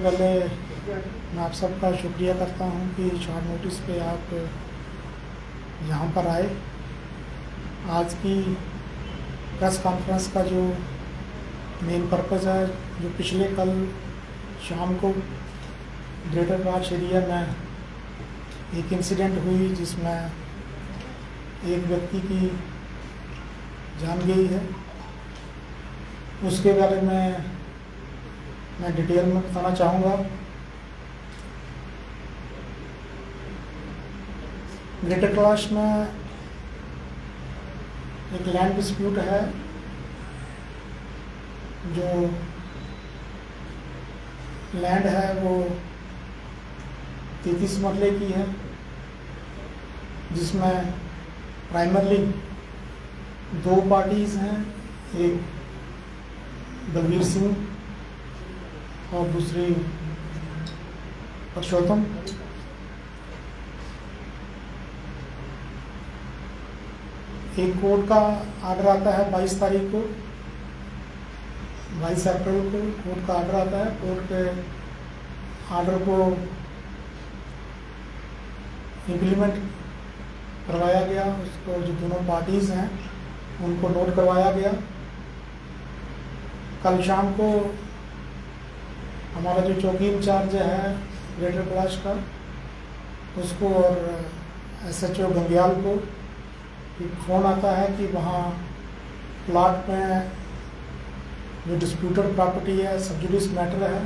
पहले मैं आप सबका शुक्रिया करता हूं कि शॉर्ट नोटिस पे आप यहाँ पर आए। आज की प्रेस कॉन्फ्रेंस का जो मेन पर्पज़ है, जो पिछले कल शाम को ग्रेटर कराच एरिया में एक इंसिडेंट हुई जिसमें एक व्यक्ति की जान गई है, उसके बारे में मैं डिटेल में बताना चाहूँगा। ग्रेटर कराच में एक लैंड डिस्प्यूट है जो लैंड है वो 33 मरले की है, जिसमें प्राइमरली दो पार्टीज़ हैं, एक बलवीर सिंह और दूसरी पुरुषोत्तम। एक कोर्ट का आर्डर आता है 22 तारीख को, 22 अप्रैल को कोर्ट का आर्डर आता है। कोर्ट के आर्डर को इम्प्लीमेंट करवाया गया, उसको जो दोनों पार्टीज़ हैं उनको नोट करवाया गया। कल शाम को हमारा जो चौकी इंचार्ज है ग्रेटर कराच का, उसको और SHO गंग्याल को एक फ़ोन आता है कि वहाँ प्लाट में जो डिस्प्यूटेड प्रॉपर्टी है, सबजुडिस मैटर है,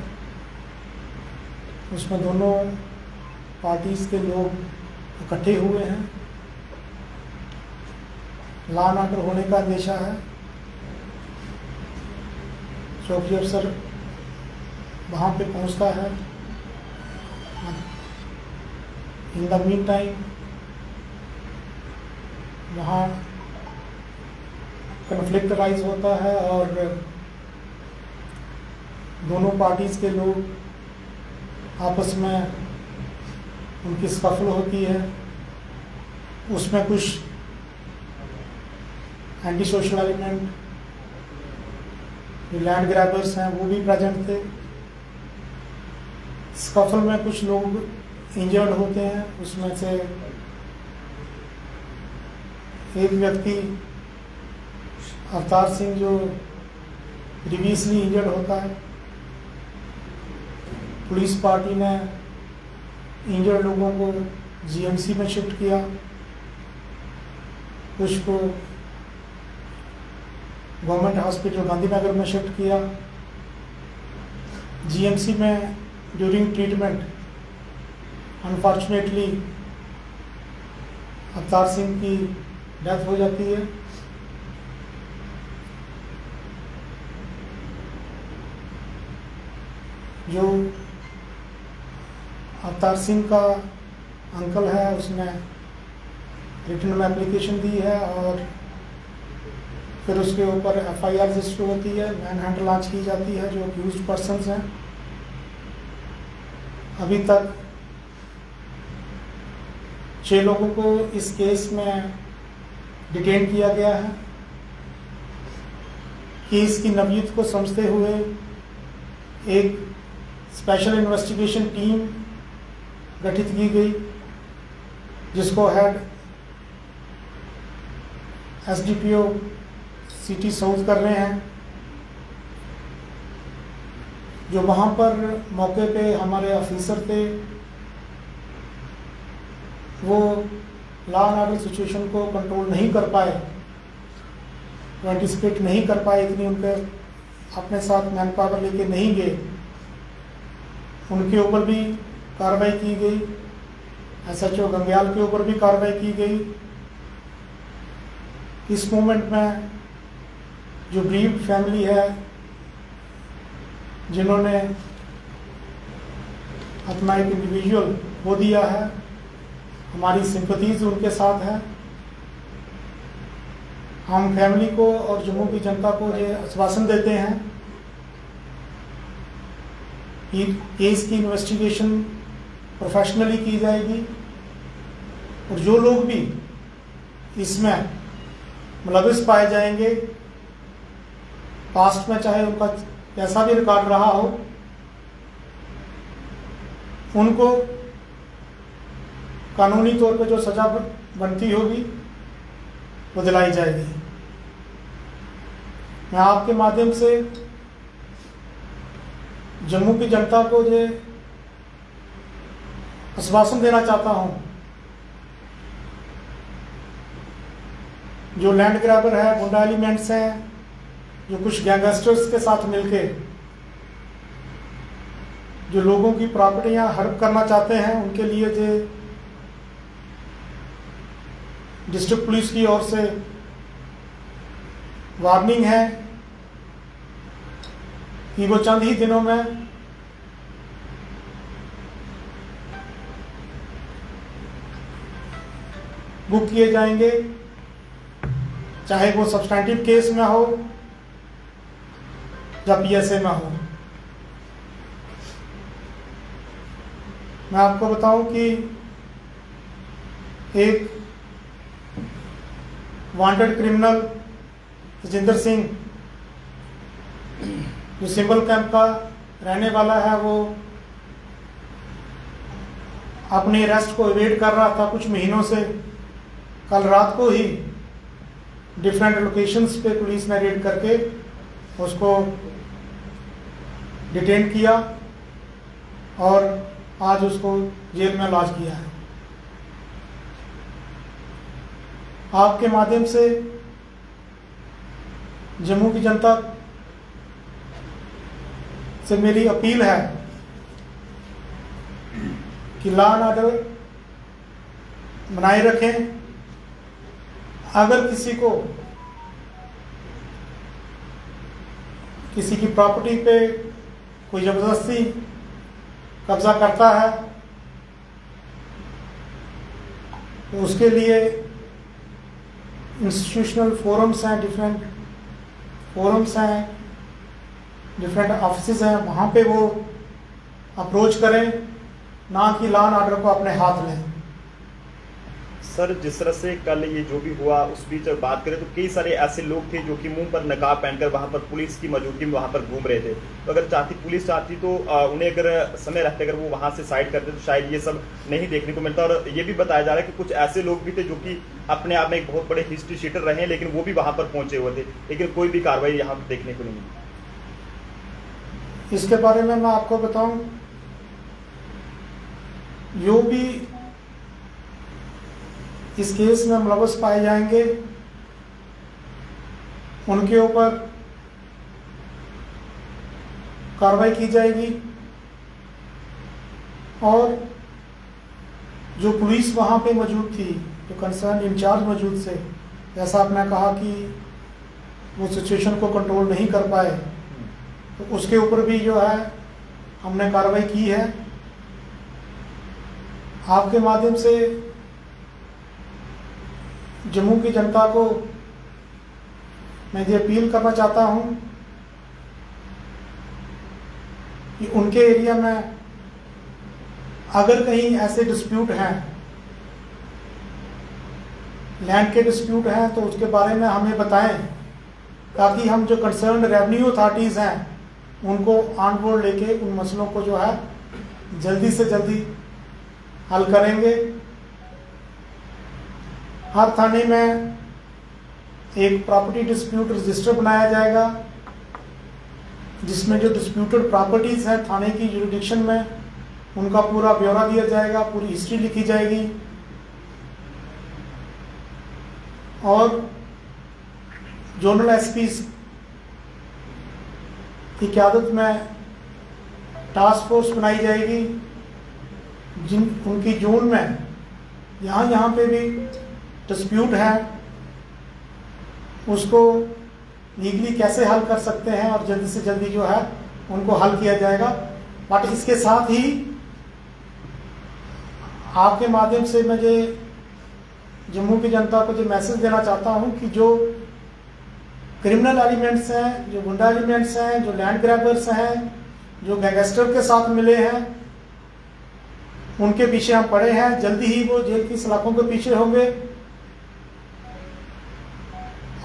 उसमें दोनों पार्टीज़ के लोग इकट्ठे हुए हैं। लॉ एंड ऑर्डर होने का अंदेशा है। चौकी अफसर वहाँ पे पहुँचता है। इन द मीन टाइम वहाँ कन्फ्लिक्ट राइज होता है और दोनों पार्टीज़ के लोग आपस में उनकी स्कफल होती है। उसमें कुछ एंटी सोशल एलिमेंट जो लैंड ग्रैबर्स हैं वो भी प्रेजेंट थे। स्कफल में कुछ लोग इंजर्ड होते हैं, उसमें से एक व्यक्ति अवतार सिंह जो प्रीवियसली इंजर्ड होता है। पुलिस पार्टी ने इंजर्ड लोगों को GMC में शिफ्ट किया, कुछ को गवर्नमेंट हॉस्पिटल गांधीनगर में शिफ्ट किया। GMC में during treatment unfortunately Avtar Singh की डेथ हो जाती है। जो अवतार सिंह का अंकल है उसने रिटन में एप्लीकेशन दी है और फिर उसके ऊपर FIR रजिस्टर होती है, मैन हैंड लॉन्च की जाती है जो अक्यूज्ड पर्सन्स हैं। अभी तक 6 लोगों को इस केस में डिटेन किया गया है। केस की नवीयत को समझते हुए एक स्पेशल इन्वेस्टिगेशन टीम गठित की गई, जिसको हेड SDPO सिटी साउथ कर रहे हैं। जो वहाँ पर मौके पे हमारे ऑफिसर थे वो लॉ एंड ऑर्डर सिचुएशन को कंट्रोल नहीं कर पाए, वो एंटिसिपेट नहीं कर पाए, इतनी उनके अपने साथ मैन पावर लेके नहीं गए। उनके ऊपर भी कार्रवाई की गई, SHO गंग्याल के ऊपर भी कार्रवाई की गई। इस मोमेंट में जो ब्रीड फैमिली है जिन्होंने अपना एक इंडिविजुअल खो दिया है, हमारी सिंपैथीज उनके साथ है। हम फैमिली को और जम्मू की जनता को ये आश्वासन देते हैं कि केस की इन्वेस्टिगेशन प्रोफेशनली की जाएगी और जो लोग भी इसमें मुलविस पाए जाएंगे, पास्ट में चाहे उनका कैसा भी रिकॉर्ड रहा हो, उनको कानूनी तौर पे जो सज़ा बनती होगी वो दिलाई जाएगी। मैं आपके माध्यम से जम्मू की जनता को ये आश्वासन देना चाहता हूं, जो लैंड ग्रैबर है, गुंडा एलिमेंट्स हैं, जो कुछ गैंगस्टर्स के साथ मिलके जो लोगों की प्रॉपर्टियां हड़प करना चाहते हैं, उनके लिए जो डिस्ट्रिक्ट पुलिस की ओर से वार्निंग है कि वो चंद ही दिनों में बुक किए जाएंगे, चाहे वो सब्सटैंटिव केस में हो या पीएसए में हो। मैं आपको बताऊं कि एक वांटेड क्रिमिनल तजिंदर सिंह, जो सिंबल कैंप का रहने वाला है, वो अपने अरेस्ट को एवेड कर रहा था कुछ महीनों से। कल रात को ही डिफरेंट लोकेशंस पे पुलिस ने रेड करके उसको डिटेन किया और आज उसको जेल में लॉन्च किया है। आपके माध्यम से जम्मू की जनता से मेरी अपील है कि लॉ एंड ऑर्डर बनाए रखें। अगर किसी को किसी की प्रॉपर्टी पे कोई जबरदस्ती कब्जा करता है तो उसके लिए इंस्टीट्यूशनल फोरम्स हैं, डिफरेंट फोरम्स हैं, डिफरेंट ऑफिसेज हैं, वहाँ पे वो अप्रोच करें, ना कि लॉ एंड ऑर्डर को अपने हाथ लें। सर, जिस तरह से कल ये जो भी हुआ उस बीच अगर बात करें तो कई सारे ऐसे लोग थे जो कि मुंह पर नकाब पहनकर वहां पर पुलिस की मौजूदगी में वहां पर घूम रहे थे। तो अगर पुलिस चाहती तो उन्हें अगर समय रहते अगर वो वहां से साइड करते तो शायद ये सब नहीं देखने को मिलता। और ये भी बताया जा रहा है कि कुछ ऐसे लोग भी थे जो कि अपने आप में एक बहुत बड़े हिस्ट्री शीटर रहे हैं, लेकिन वो भी वहां पर पहुंचे हुए थे, लेकिन कोई भी कार्रवाई यहाँ पर देखने को नहीं मिली। इसके बारे में मैं आपको बताऊं, जो भी इस केस में मुलव्वस पाए जाएंगे उनके ऊपर कार्रवाई की जाएगी। और जो पुलिस वहाँ पे मौजूद थी, जो कंसर्न इंचार्ज मौजूद थे, जैसा आपने कहा कि वो सिचुएशन को कंट्रोल नहीं कर पाए, तो उसके ऊपर भी जो है हमने कार्रवाई की है। आपके माध्यम से जम्मू की जनता को मैं ये अपील करना चाहता हूं कि उनके एरिया में अगर कहीं ऐसे डिस्प्यूट हैं, लैंड के डिस्प्यूट हैं, तो उसके बारे में हमें बताएं, ताकि हम जो कंसर्न रेवेन्यू अथॉरिटीज़ हैं उनको ऑन बोर्ड लेके उन मसलों को जो है जल्दी से जल्दी हल करेंगे। हर थाने में एक प्रॉपर्टी डिस्प्यूट रजिस्टर बनाया जाएगा, जिसमें जो डिस्प्यूटेड प्रॉपर्टीज़ हैं थाने की जुरिडिक्शन में, उनका पूरा ब्यौरा दिया जाएगा, पूरी हिस्ट्री लिखी जाएगी। और जोनल एसपीज की क़यादत में टास्क फोर्स बनाई जाएगी, जिन उनकी जोन में यहाँ पे भी डिस्प्यूट है उसको लीगली कैसे हल कर सकते हैं और जल्दी से जल्दी जो है उनको हल किया जाएगा। बट इसके साथ ही आपके माध्यम से मैं ये जम्मू की जनता को जो मैसेज देना चाहता हूं कि जो क्रिमिनल एलिमेंट्स हैं, जो गुंडा एलिमेंट्स हैं, जो लैंड ग्रैबर्स हैं, जो गैंगस्टर के साथ मिले हैं, उनके पीछे हम पड़े हैं। जल्दी ही वो जेल की सलाखों के पीछे होंगे।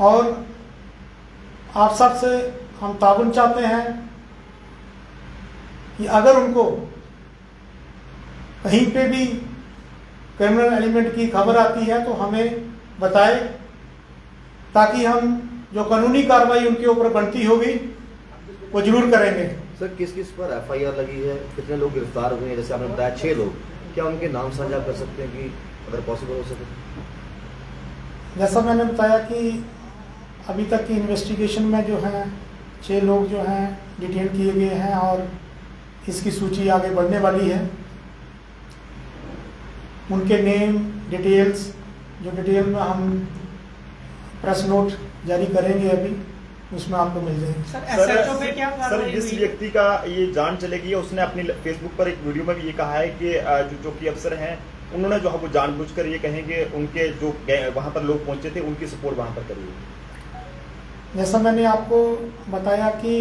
और आप सब से हम ताउन चाहते हैं कि अगर उनको कहीं पे भी क्रिमिनल एलिमेंट की खबर आती है तो हमें बताए, ताकि हम जो कानूनी कार्रवाई उनके ऊपर बनती होगी वो जरूर करेंगे। सर किस किस पर एफआईआर लगी है, कितने लोग गिरफ्तार हुए हैं? जैसे आपने बताया 6 लोग, क्या उनके नाम साझा कर सकते हैं कि अगर पॉसिबल हो सके? जैसा मैंने बताया कि अभी तक की इन्वेस्टिगेशन में जो है 6 लोग जो हैं डिटेन किए गए हैं और इसकी सूची आगे बढ़ने वाली है। उनके नेम डिटेल्स जो डिटेल में हम प्रेस नोट जारी करेंगे अभी, उसमें आपको मिल जाएगी। सर जिस व्यक्ति का ये जान चलेगी उसने अपनी फेसबुक पर एक वीडियो में भी ये कहा है कि जो चौकी अफसर हैं उन्होंने जो है वो जानबूझकर ये कहेंगे उनके जो वहां पर लोग पहुंचे थे उनकी सपोर्ट वहां पर करिए। जैसा मैंने आपको बताया कि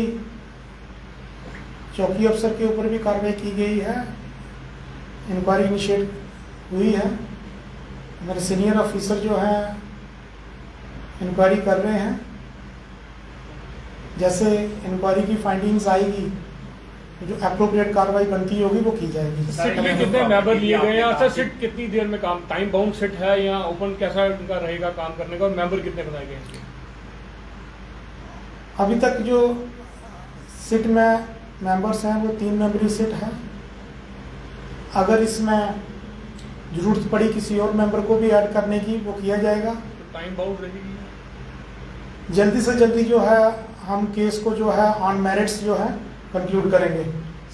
चौकी अफसर के ऊपर भी कार्रवाई की गई है, इंक्वायरी इनिशिएट हुई है। हमारे सीनियर ऑफिसर जो हैं इंक्वायरी कर रहे हैं। जैसे इंक्वायरी की फाइंडिंग्स आएगी, जो एप्रोप्रिएट कार्रवाई बनती होगी वो की जाएगी। सिट में कितने मेंबर लिए गए हैं? सर सिट कितनी देर में काम, टाइम बाउंड सिट है या ओपन, कैसा उनका रहेगा काम करने का, और मेंबर कितने बनाए गए हैं? अभी तक जो सिट में मेंबर्स हैं वो 3 मेंबरी सिट है। अगर इसमें जरूरत पड़ी किसी और मेंबर को भी ऐड करने की वो किया जाएगा। तो टाइम बाउंड रहेगी? जल्दी से जल्दी जो है हम केस को जो है ऑन मेरिट्स जो है कंक्लूड करेंगे।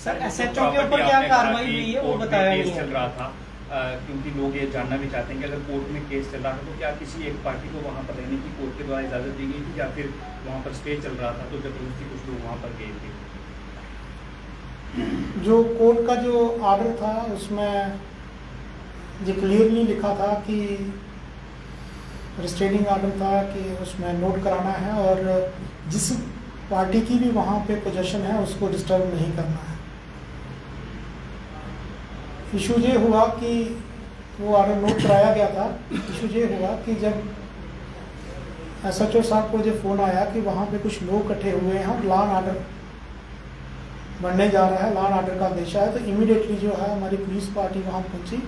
सर एसएचओ के ऊपर क्या कार्रवाई हुई है वो बताया नहीं है। चल रहा था क्योंकि लोग ये जानना भी चाहते हैं कि अगर कोर्ट में केस चल रहा था तो क्या किसी एक पार्टी को वहां पर रहने की कोर्ट के द्वारा इजाजत दी गई थी या फिर वहां पर स्टे चल रहा था तो जबरदस्ती कुछ लोग वहां पर गए थे? जो कोर्ट का जो ऑर्डर था उसमें ये क्लियरली लिखा था कि रिस्ट्रेनिंग ऑर्डर था कि उसमें नोट कराना है और जिस पार्टी की भी वहाँ पे पोजीशन है उसको डिस्टर्ब नहीं करना है। इशू ये हुआ कि वो ऑर्डर नोट कराया गया था। इशू ये हुआ कि जब एसएचओ साहब को जो फ़ोन आया कि वहाँ पे कुछ लोग इकट्ठे हुए हैं और लॉ एंड ऑर्डर बनने जा रहा है, लॉ एंड ऑर्डर का अंदेशा है, तो इमीडिएटली जो है हमारी पुलिस पार्टी वहाँ पहुँची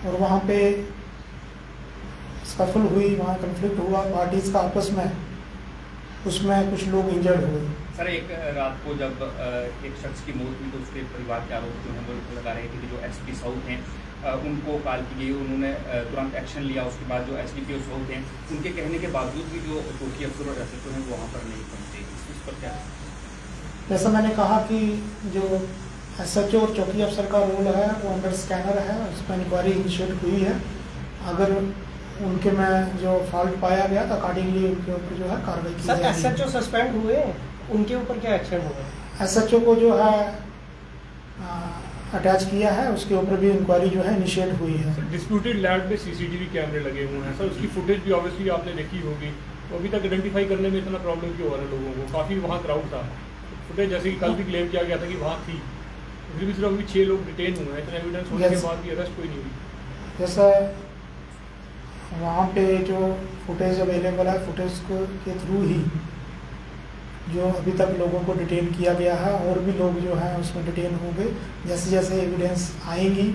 और वहाँ पे स्कफल हुई, वहाँ कन्फ्लिक्ट हुआ पार्टीज का आपस में, उसमें कुछ लोग इंजर्ड हुए। सर एक रात को जब एक शख्स की मौत हुई तो उसके परिवार के आरोप जो हैं वो लगा रहे थे कि जो एसपी साउथ हैं उनको कॉल की गई, उन्होंने तुरंत एक्शन लिया। उसके बाद जो एसडीपीओ साउथ हैं उनके कहने के बावजूद भी जो चौकी अफसर और एसएचओ हैं वो वहाँ पर नहीं पहुँचे, इस पर क्या? जैसा मैंने कहा कि जो एसएचओ और चौकी अफसर का रोल है वो अंडर स्कैनर है, उस पर इंक्वायरी इनिशिएट हुई है। अगर उनके में जो फॉल्ट पाया गया तो अकॉर्डिंगली उनके ऊपर जो है कार्रवाई की जाएगी। सर एसएचओ सस्पेंड हुए, उनके ऊपर क्या एक्शन होगा? एसएचओ को जो है अटैच किया है, उसके ऊपर भी इंक्वायरी जो है इनिशिएट हुई है। डिस्प्यूटेड लैंड में सीसीटीवी कैमरे लगे हुए हैं सर, उसकी फुटेज भी ऑब्वियसली आपने देखी होगी, तो अभी तक आइडेंटिफाई करने में इतना प्रॉब्लम क्यों हो रहा है लोगों को? काफ़ी वहाँ क्राउड था, फुटेज जैसे कि कल भी क्लेम किया गया था कि वहाँ थी, फिर भी सिर्फ अभी 6 लोग डिटेन हुए हैं, इतना एविडेंस होने के बाद भी अरेस्ट कोई नहीं हुई। जैसा वहाँ पे जो फुटेज अवेलेबल है, फुटेज के थ्रू ही जो अभी तक लोगों को डिटेन किया गया है, और भी लोग जो हैं उसमें डिटेन होंगे। जैसे जैसे एविडेंस आएंगी,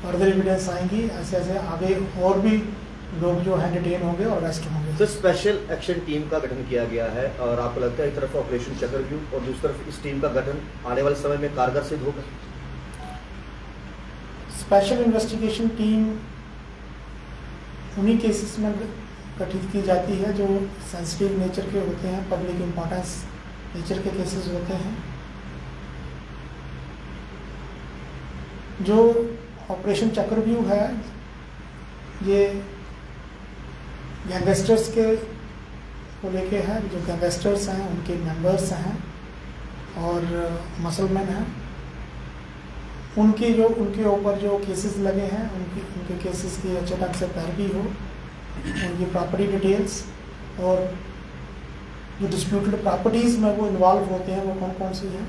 फर्दर एविडेंस आएंगी, ऐसे ऐसे आगे और भी लोग जो हैं डिटेन होंगे और अरेस्ट होंगे। सर स्पेशल एक्शन टीम का गठन किया गया है और आपको लगता है एक तरफ ऑपरेशन चक्रव्यूह और दूसरी तरफ इस टीम का गठन आने वाले समय में कारगर सिद्ध होगा? स्पेशल इन्वेस्टिगेशन टीम उन्हीं केसेस में गठित की जाती है जो सेंसिटिव नेचर के होते हैं, पब्लिक इम्पोर्टेंस नेचर के केसेस होते हैं। जो ऑपरेशन चक्रव्यूह है ये गैंगस्टर्स के को लेके है, जो गैंगस्टर्स हैं उनके मेंबर्स हैं और मसलमैन हैं, उनके ऊपर जो केसेस लगे हैं उनके केसेस की अच्छे ढंग से पैरवी हो, उनकी प्रॉपर्टी डिटेल्स और जो डिस्प्यूटेड प्रॉपर्टीज़ में वो इन्वॉल्व होते हैं वो कौन कौन सी हैं,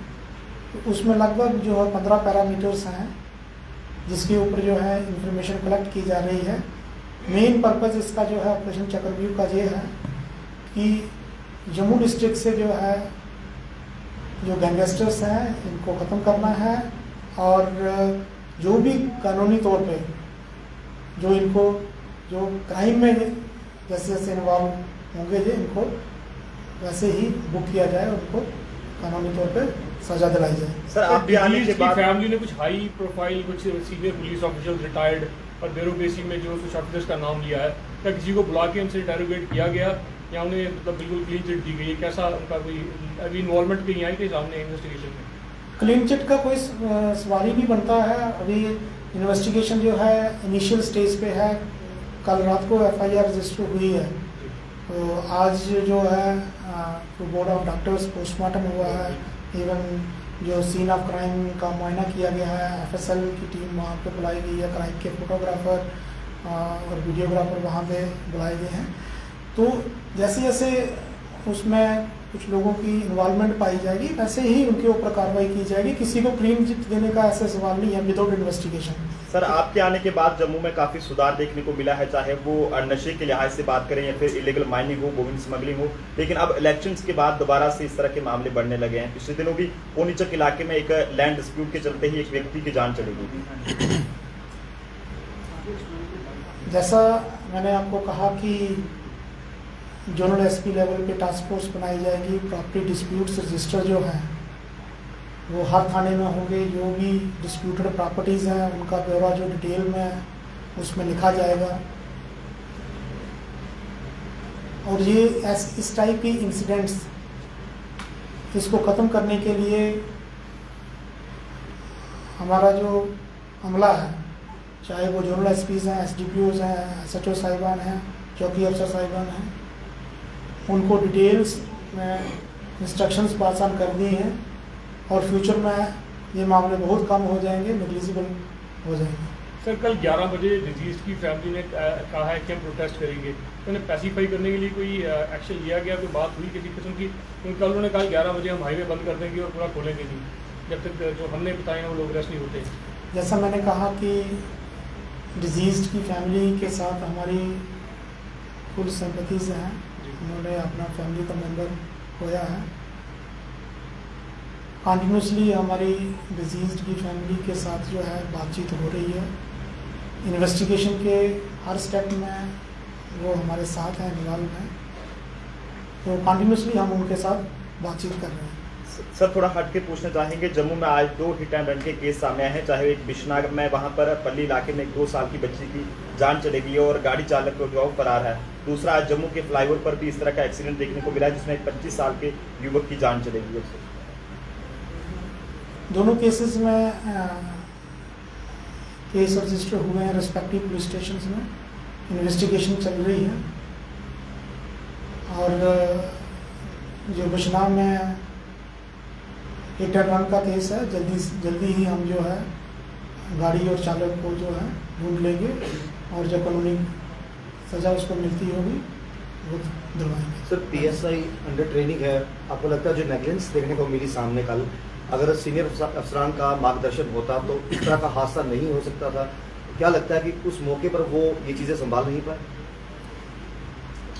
तो उसमें लगभग जो है 15 पैरामीटर्स हैं जिसके ऊपर जो है इंफॉर्मेशन कलेक्ट की जा रही है। मेन पर्पज़ इसका जो है ऑपरेशन चक्रव्यूह का ये है कि जम्मू डिस्ट्रिक्ट से जो है जो गैंगस्टर्स हैं इनको ख़त्म करना है और जो भी कानूनी तौर पे जो इनको जो क्राइम में जैसे जैसे इन्वॉल्व होंगे ये इनको वैसे ही बुक किया जाए, उनको कानूनी तौर पे सजा दिलाई जाए। सर आप भी आने के बाद फैमिली ने कुछ हाई प्रोफाइल कुछ सीनियर पुलिस ऑफिसर्स रिटायर्ड और ब्यूरोक्रेसी में जो कुछ ऑफिसर्स का नाम लिया है, क्या किसी को बुला के उनसे इंटरोगेट किया गया या उन्हें मतलब बिल्कुल क्लीन चिट दी गई है? कैसा उनका कोई अभी इन्वॉल्वमेंट कहीं आई थी सामने इन्वेस्टिगेशन में? क्लीन चिट का कोई सवाल ही नहीं बनता है। अभी इन्वेस्टिगेशन जो है इनिशियल स्टेज पे है। कल रात को FIR रजिस्टर हुई है, तो आज जो है बोर्ड ऑफ डॉक्टर्स पोस्टमार्टम हुआ है। इवन जो सीन ऑफ क्राइम का मुआयना किया गया है, FSL की टीम वहाँ पे बुलाई गई है, क्राइम के फोटोग्राफर और वीडियोग्राफर वहाँ पे बुलाए गए हैं। तो जैसे जैसे उसमें कुछ लोगों की इन्वॉल्वमेंट पाई जाएगी वैसे ही उनके ऊपर कार्रवाई की जाएगी। किसी को क्लीन चिट देने का ऐसा सवाल नहीं है विदाउट इन्वेस्टिगेशन। सर आपके आने के बाद जम्मू में काफी सुधार देखने को मिला है, चाहे वो नशे के लिहाज से बात करें या फिर इलीगल माइनिंग हो, वुमेन स्मगलिंग हो, लेकिन अब इलेक्शंस के बाद दोबारा से इस तरह के मामले बढ़ने लगे हैं। पिछले दिनों भी पोनीचक इलाके में एक लैंड डिस्प्यूट के चलते ही एक व्यक्ति की जान चली गई। जैसा मैंने आपको कहा कि जोनल SP लेवल पे टास्क फोर्स बनाई जाएगी। प्रॉपर्टी डिस्प्यूट्स रजिस्टर जो है वो हर थाने में होंगे। जो भी डिस्प्यूटेड प्रॉपर्टीज़ हैं उनका ब्यौरा जो डिटेल में है उसमें लिखा जाएगा। और ये इस टाइप की इंसिडेंट्स इसको ख़त्म करने के लिए हमारा जो अमला है, चाहे वो जोनल SPs हैं, SDPOs हैं, SHO साहिबान हैं, चौकी अफसर साहिबान हैं, उनको डिटेल्स में इंस्ट्रक्शंस पास ऑन कर दी हैं और फ्यूचर में ये मामले बहुत कम हो जाएंगे, नेग्लिजिबल हो जाएंगे। सर कल 11 बजे डिजीज की फैमिली ने कहा है कि हम प्रोटेस्ट करेंगे, तो उन्हें पैसिफाई करने के लिए कोई एक्शन लिया गया, कोई बात हुई किसी किस्म की? क्योंकि कल उन्होंने कहा 11 बजे हम हाईवे बंद कर देंगे और पूरा खोलेंगे नहीं जब तक जो हमने बताए हैं वो लोग रेस्ट नहीं होते। जैसा मैंने कहा कि डिजीज़ की फैमिली के साथ हमारी फुल सिंपैथीज हैं। उन्होंने अपना फैमिली का मेंबर खोया है। कंटिन्यूसली हमारी डिजीज़ की फैमिली के साथ जो है बातचीत हो रही है। इन्वेस्टिगेशन के हर स्टेप में वो हमारे साथ हैं, इन्वॉल्व हैं, तो कंटिन्यूसली हम उनके साथ बातचीत कर रहे हैं। सर थोड़ा हट के पूछना चाहेंगे, जम्मू में आज 2 हिट एंड रन के केस सामने आए हैं, चाहे एक बिश्नाग में वहां पर पल्ली इलाके में एक 2 साल की बच्ची की जान चली गई और गाड़ी चालक को जो फरार है। दूसरा आज जम्मू के फ्लाईओवर पर भी इस तरह का एक्सीडेंट देखने को मिला है जिसमें एक 25 साल के युवक की जान चली गई है। दोनों केसेस में केस रजिस्टर हुए हैं रिस्पेक्टिव पुलिस स्टेशन में। इन्वेस्टिगेशन चल रही है और जो बिश्नाग में हिट एंड रन का केस है, जल्दी ही हम जो है गाड़ी और चालक को जो है ढूंढ लेंगे और जो कानूनी सजा उसको मिलती होगी वो दिलवाएंगे। सर PSI अंडर ट्रेनिंग है, आपको लगता है जो नेगलेंस देखने को मिली सामने कल, अगर सीनियर अफसरान का मार्गदर्शन होता तो इस तरह का हादसा नहीं हो सकता था? क्या लगता है कि उस मौके पर वो ये चीज़ें संभाल नहीं पाए?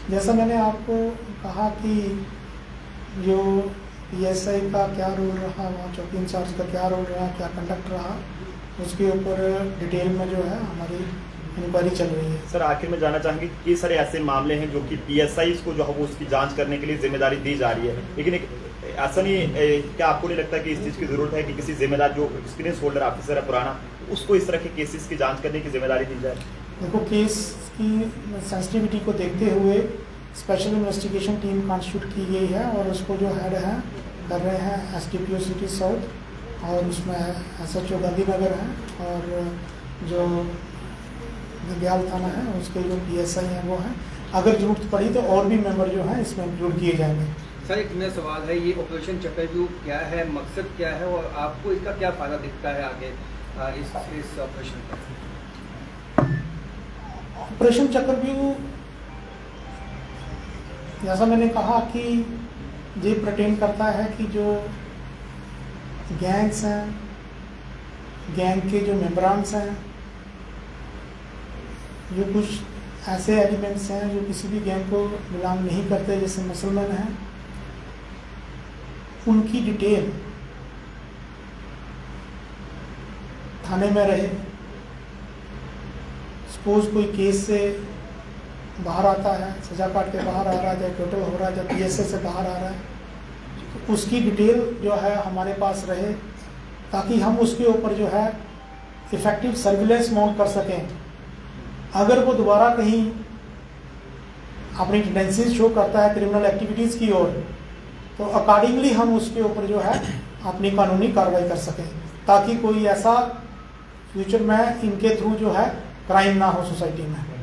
जैसा मैंने आपको कहा कि जो PSI का क्या रोल रहा, वहाँ चौकी इंचार्ज का क्या रोल रहा, क्या कंडक्ट रहा, उसके ऊपर डिटेल में जो है हमारी इंक्वायरी चल रही है। सर आखिर में जानना चाहेंगे कई सारे ऐसे मामले हैं जो कि PSI को जो है वो उसकी जांच करने के लिए जिम्मेदारी दी जा रही है, लेकिन ऐसा नहीं, क्या आपको नहीं लगता कि इस चीज़ की जरूरत है कि किसी जिम्मेदार जो एक्सपीरियंस होल्डर ऑफिसर है पुराना, उसको इस तरह के केसेस की जांच करने की जिम्मेदारी दी जाए? देखो, केस की सेंसिटिविटी को देखते हुए स्पेशल इन्वेस्टिगेशन टीम कॉन्स्टिट्यूट की गई है और उसको जो हेड है कर रहे हैं SDPO सिटी साउथ और उसमें SHO गांधीनगर है और जो गंग्याल थाना है उसके जो PSI हैं वो हैं। अगर जरूरत पड़ी तो और भी मेंबर जो हैं इसमें इंक्लूड किए जाएंगे। सर एक नया सवाल है, ये ऑपरेशन चक्रव्यूह क्या है, मकसद क्या है और आपको इसका क्या फ़ायदा दिखता है आगे इस ऑपरेशन का? ऑपरेशन चक्रव्यूह जैसा मैंने कहा कि ये प्रटेन करता है कि जो गैंग्स हैं, गैंग के जो मेंबरान्स हैं, जो कुछ ऐसे एलिमेंट्स हैं जो किसी भी गैंग को बिलोंग नहीं करते, जैसे मुसलमान हैं, उनकी डिटेल थाने में रहे। सपोज कोई केस से बाहर आता है, सजा काट के बाहर आ रहा है, या टोटल हो रहा है, या PSA से बाहर आ रहा है, तो उसकी डिटेल जो है हमारे पास रहे, ताकि हम उसके ऊपर जो है इफेक्टिव सर्विलेंस माउंट कर सकें। अगर वो दोबारा कहीं अपनी टेंडेंसीज शो करता है क्रिमिनल एक्टिविटीज़ की ओर, तो अकॉर्डिंगली हम उसके ऊपर जो है अपनी कानूनी कार्रवाई कर सकें, ताकि कोई ऐसा फ्यूचर में इनके थ्रू जो है क्राइम ना हो सोसाइटी में।